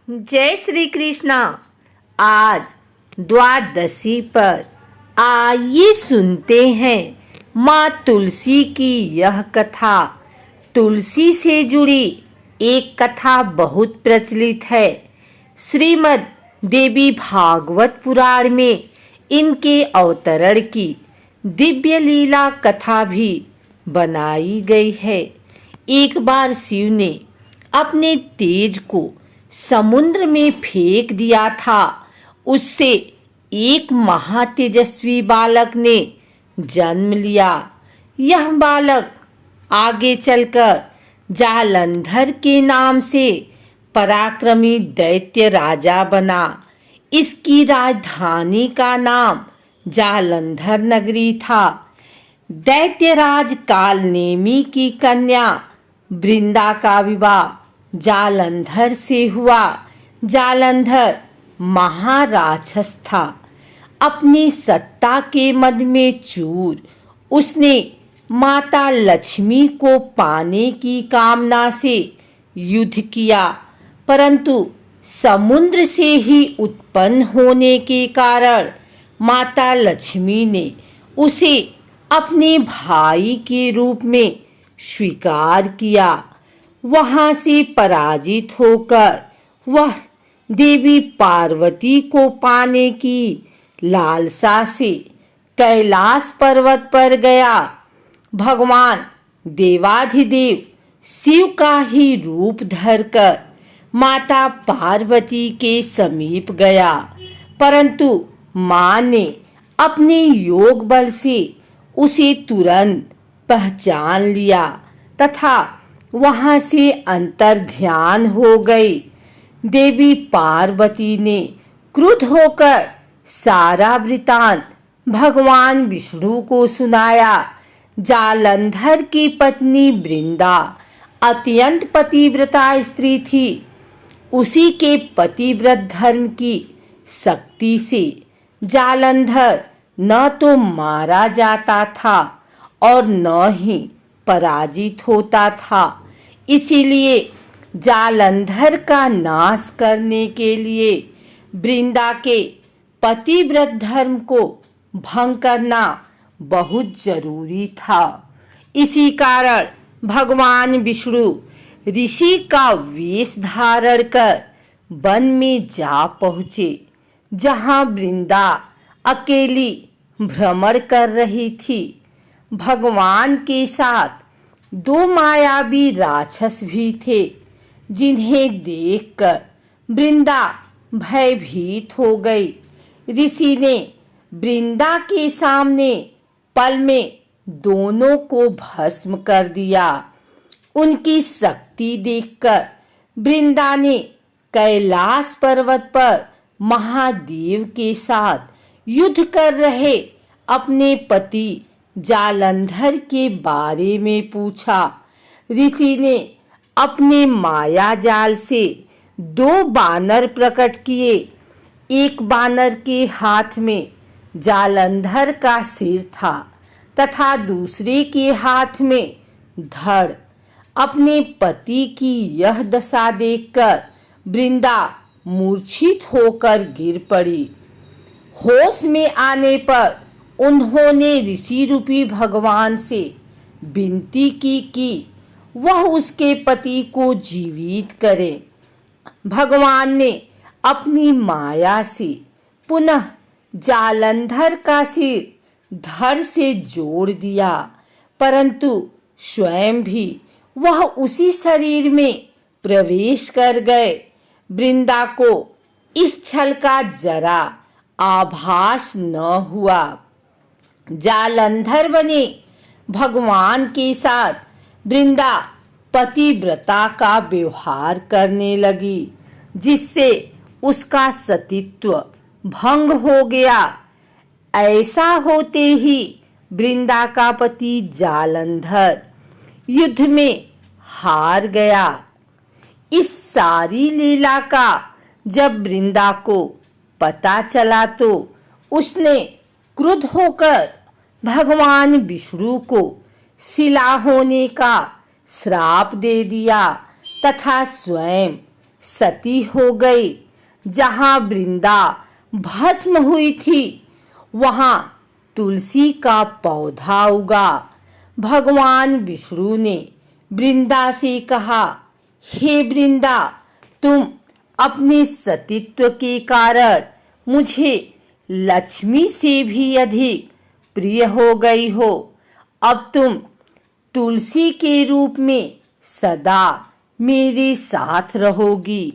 जय श्री कृष्णा। आज द्वादशी पर आइए सुनते हैं माँ तुलसी की यह कथा। तुलसी से जुड़ी एक कथा बहुत प्रचलित है। श्रीमद् देवी भागवत पुराण में इनके अवतरण की दिव्य लीला कथा भी बनाई गई है। एक बार शिव ने अपने तेज को समुद्र में फेंक दिया था। उससे एक महातेजस्वी बालक ने जन्म लिया। यह बालक आगे चलकर जालंधर के नाम से पराक्रमी दैत्य राजा बना। इसकी राजधानी का नाम जालंधर नगरी था। दैत्यराज कालनेमी की कन्या वृंदा का विवाह जालंधर से हुआ। जालंधर महाराक्षस था। अपनी सत्ता के मद में चूर उसने माता लक्ष्मी को पाने की कामना से युद्ध किया, परंतु समुद्र से ही उत्पन्न होने के कारण माता लक्ष्मी ने उसे अपने भाई के रूप में स्वीकार किया। वहां से पराजित होकर वह देवी पार्वती को पाने की लालसा से कैलाश पर्वत पर गया। भगवान देवाधिदेव शिव का ही रूप धरकर माता पार्वती के समीप गया, परंतु मां ने अपने योग बल से उसे तुरंत पहचान लिया तथा वहां से अंतर ध्यान हो गई। देवी पार्वती ने क्रुद्ध होकर सारा वृतांत भगवान विष्णु को सुनाया। जालंधर की पत्नी वृंदा अत्यंत पतिव्रता स्त्री थी। उसी के पतिव्रत धर्म की शक्ति से जालंधर न तो मारा जाता था और न ही पराजित होता था। इसीलिए जालंधर का नाश करने के लिए वृंदा के पतिव्रत धर्म को भंग करना बहुत जरूरी था। इसी कारण भगवान विष्णु ऋषि का वेश धारण कर वन में जा पहुँचे, जहाँ वृंदा अकेली भ्रमण कर रही थी। भगवान के साथ दो मायावी राक्षस भी थे, जिन्हें देखकर वृंदा भयभीत हो गई। ऋषि ने वृंदा के सामने पल में दोनों को भस्म कर दिया। उनकी शक्ति देखकर वृंदा ने कैलाश पर्वत पर महादेव के साथ युद्ध कर रहे अपने पति जालंधर के बारे में पूछा। ऋषि ने अपने माया जाल से दो बानर प्रकट किए। एक बानर के हाथ में जालंधर का सिर था तथा दूसरे के हाथ में धड़। अपने पति की यह दशा देखकर वृंदा मूर्छित होकर गिर पड़ी। होश में आने पर उन्होंने ऋषि रूपी भगवान से विनती की कि वह उसके पति को जीवित करे। भगवान ने अपनी माया से पुनः जालंधर का सिर धड़ से जोड़ दिया, परंतु स्वयं भी वह उसी शरीर में प्रवेश कर गए। वृंदा को इस छल का जरा आभास न हुआ। जालंधर बने भगवान के साथ वृंदा पतिव्रता का व्यवहार करने लगी, जिससे उसका सतीत्व भंग हो गया। ऐसा होते ही वृंदा का पति जालंधर युद्ध में हार गया। इस सारी लीला का जब वृंदा को पता चला तो उसने क्रुद्ध होकर भगवान विष्णु को शिला होने का श्राप दे दिया तथा स्वयं सती हो गई। जहाँ वृंदा भस्म हुई थी वहाँ तुलसी का पौधा उगा। भगवान विष्णु ने वृंदा से कहा, हे वृंदा, तुम अपने सतीत्व के कारण मुझे लक्ष्मी से भी अधिक प्रिय हो गई हो। अब तुम तुलसी के रूप में सदा मेरे साथ रहोगी।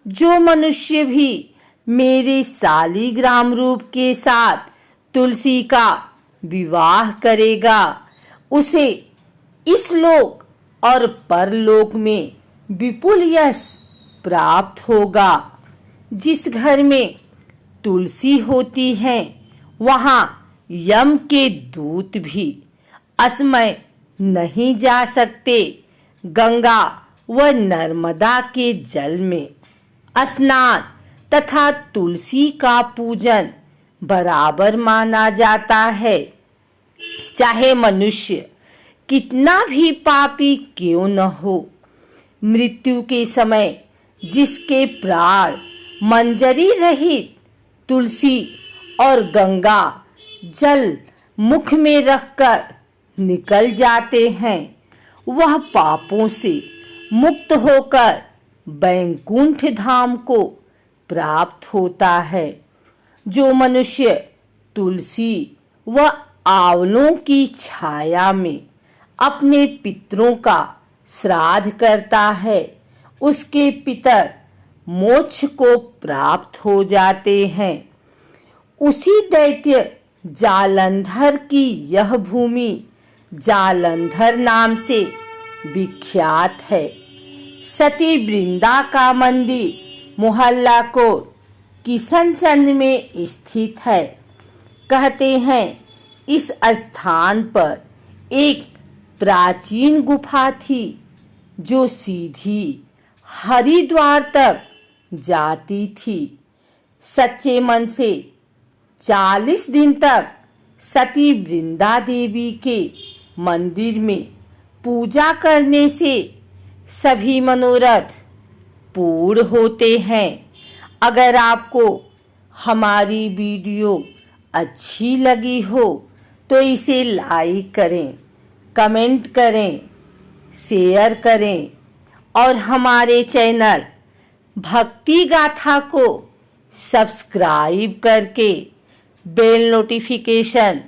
जो मनुष्य भी मेरे शालिग्राम रूप के साथ तुलसी का विवाह करेगा उसे इस लोक और परलोक में विपुल यश प्राप्त होगा। जिस घर में तुलसी होती है वहाँ यम के दूत भी असमय नहीं जा सकते। गंगा व नर्मदा के जल में स्नान तथा तुलसी का पूजन बराबर माना जाता है। चाहे मनुष्य कितना भी पापी क्यों न हो, मृत्यु के समय जिसके प्राण मंजरी रहित तुलसी और गंगा जल मुख में रखकर निकल जाते हैं, वह पापों से मुक्त होकर बैकुंठ धाम को प्राप्त होता है। जो मनुष्य तुलसी व आंवलों की छाया में अपने पितरों का श्राद्ध करता है उसके पितर मोक्ष को प्राप्त हो जाते हैं। उसी दैत्य जालंधर की यह भूमि जालंधर नाम से विख्यात है। सती वृंदा का मंदिर मोहल्ला कोट किशनचंद में स्थित है। कहते हैं इस स्थान पर एक प्राचीन गुफा थी जो सीधी हरिद्वार तक जाती थी। सच्चे मन से 40 दिन तक सती वृंदा देवी के मंदिर में पूजा करने से सभी मनोरथ पूर्ण होते हैं। अगर आपको हमारी वीडियो अच्छी लगी हो तो इसे लाइक करें, कमेंट करें, शेयर करें और हमारे चैनल भक्ति गाथा को सब्सक्राइब करके बेल नोटिफिकेशन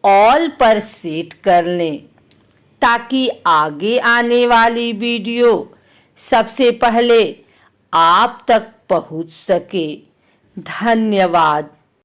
ऑल पर सेट कर लें ताकि आगे आने वाली वीडियो सबसे पहले आप तक पहुंच सके। धन्यवाद।